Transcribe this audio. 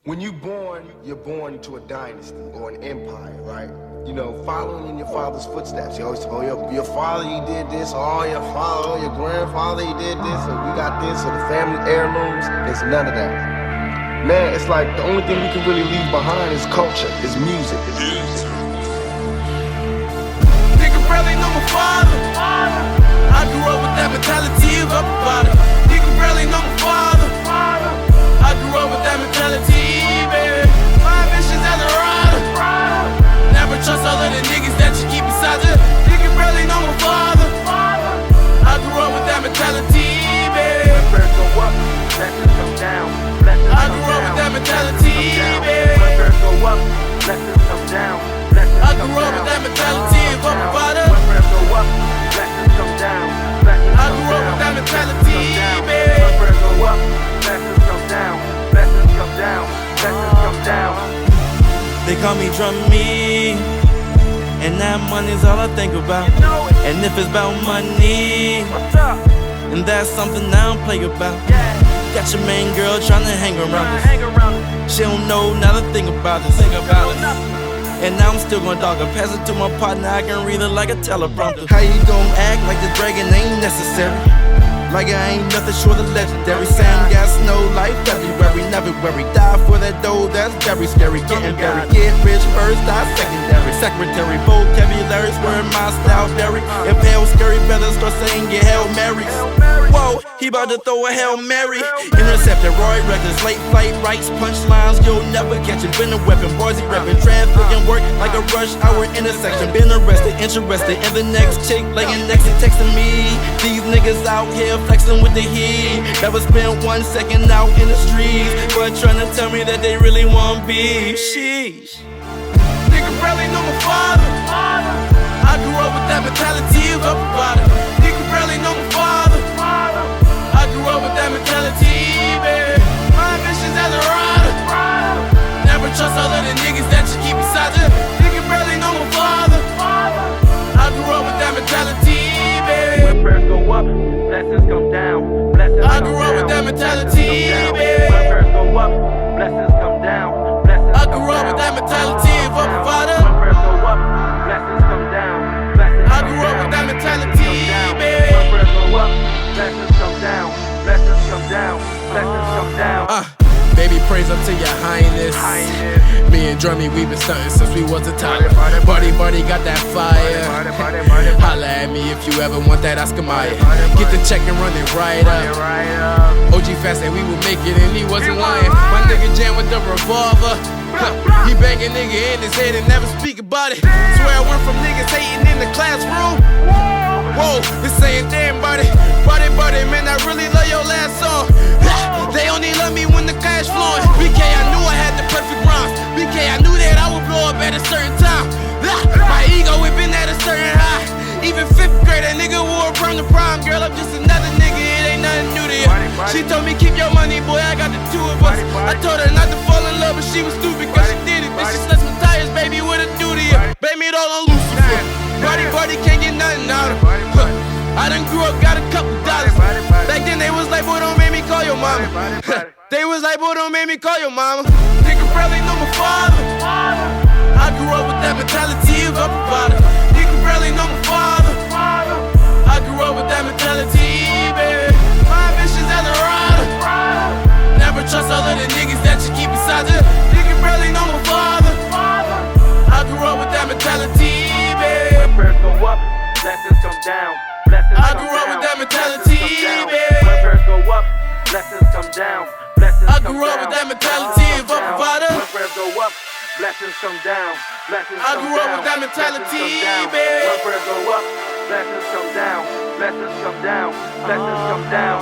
When you're born into a dynasty or an empire, right? You know, following in your father's footsteps. You always say, oh, your father, he did this, or your father, or your grandfather, he did this, or we got this, or the family heirlooms. There's none of that. Man, it's like the only thing we can really leave behind is culture, is music. Nigga barely know my father. I grew up with that mentality of up about it. Nigga barely know my father. I grew up with that mentality, baby. My ambitions as a rider. Never trust all of the niggas that you keep beside you. Nigga barely know my father. I grew up with that mentality, baby. When birds go up, blessings come down. I grew up with that mentality, baby. When birds go up, blessings come down. I grew up with that mentality of up about it. When birds go up, blessings come down. I grew up with that mentality, baby. When birds go up, blessings come down. Blessings come down. Blessings come down. They call me Drummy, and that money's all I think about. And if it's about money, What's up? and that's something I don't play about. Yeah. Got your main girl tryna hang around us. Hang around us. She don't know not a thing about us. And now I'm still gonna dog her. Pass it to my partner, I can read it like a teleprompter. How you gon' act like this bragging ain't necessary? Like I ain't nothing short of legendary. Sam got snow like February. Never worry, die for that dough, that's very scary. Getting buried, get rich first, die secondary. Secretary, vocabulary's where my style vary. If hell scary, better start saying your Hail Marys. Whoa, he bout to throw a Hail Mary. Intercepted, Roy Records, late flight rights, punchlines, you'll never catch it. Been a weapon, Barzy reppin', traffic and work like a rush hour intersection. Been arrested, interested in the next chick, laying next and texting me. These niggas out here flexing with the heat. Never spent 1 second out in the streets, but trying to tell me that they really want beef. Sheesh. Nigga barely know my father. I grew up with that mentality of up about it. Nigga barely know my father. I grew up with that mentality, baby. My ambitions as a rider. Never trust all of the niggas that you keep beside you. Nigga barely know my father. I grew up with that mentality, baby. When birds go up, blessings come down. Blessings I grew up with that mentality, baby. When birds go up, blessings come down. Blessings I grew up with that mentality of up about it. When birds go up, blessings come down. Blessings I grew up with that mentality, baby. When birds go up, blessings come down. Blessings come down. Blessings come down. Baby, praise up to your highness. Me and Drummy, we been stunting since we was a toddler. Buddy, got that fire. Holla at me if you ever want that Oscar Mayer. Get the check and run it right up. OG fast said we would make it and he wasn't lying. My nigga jam with the revolver. He bang a nigga in his head and never speak about it. Swear I went from niggas hating in the classroom. Whoa, this ain't damn buddy. Buddy, man, I really love your last song. They only love me when the cash flowing. BK, I knew I had the perfect rhymes. BK, I knew that I would blow up at a certain time. My ego had been at a certain high. Even 5th grade, that nigga wore from the prime. Girl, I'm just another nigga, it ain't nothing new to you. She told me keep your money, boy, I got the two of us. I told her not to fall in love, but she was stupid cause she did it. Then she slashed my tires, baby, what it do to you? Blame it all on Lucifer. Buddy, can't get nothing out of her. I done grew up, got a couple dollars. Back then they was like, boy, don't make me call your mama. They was like, boy, don't make me call your mama. Nigga barely know my father. I grew up with that mentality of up about it. Nigga barely know my father. I grew up with that mentality, baby. My ambitions as a rider. Never trust all of the niggas that you keep beside you. Nigga barely know my father. I grew up with that mentality, baby. When birds go up, blessings come down. Blessings I come grew up down. with that mentality, Blessings come down. baby. When birds go up, blessings come down. Blessings I come grew up down. with that mentality of up about it. When birds go up, blessings come down. Blessings I come grew up down. with that mentality, Blessings come down. baby. When birds go up, blessings come down. Blessings come down. Blessings come down.